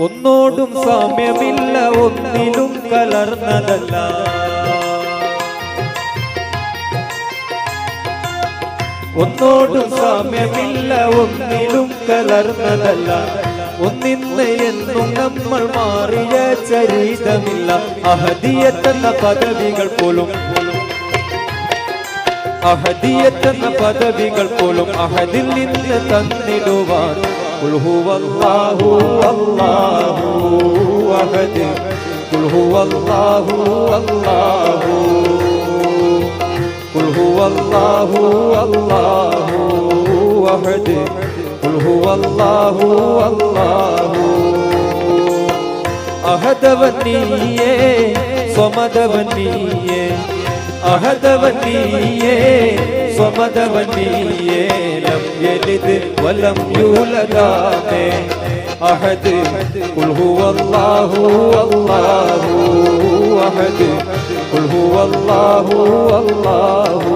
ഒന്നോടും സാമ്യമില്ല, ഒന്നിലും കലർന്നതല്ല. ഒന്നോടും സാമ്യമില്ല, ഒന്നിലും കലർന്നതല്ല. ഒന്നിന്ന് എന്നും നമ്മൾ മാറിയ ചരിതമില്ല. അഹദിയത്തെന്ന പദവികൾ പോലും അഹദിയത്തെന്ന പദവികൾ പോലും അഹദിൽ നിന്ന് തന്നിടുവാൻ. ഖുൽ ഹുവല്ലാഹു അല്ലാഹു അഹദ്, ഖുൽ ഹുവല്ലാഹു അല്ലാഹു, ഖുൽ ഹുവല്ലാഹു അല്ലാഹു അഹദ്, ഖുൽ ഹുവല്ലാഹു അല്ലാഹു. അഹദവൻ നീയേ, സ്വമദവൻ നീയേ, അഹദവൻ നീയേ, സ്വമദവൻ നീയേ. ലം യലിദ് വലം യൂലദാമേ അഹദ്. ഖുൽ ഹുവല്ലാഹു അല്ലാഹു അഹദ്, ഖുൽ ഹുവല്ലാഹു അല്ലാഹു.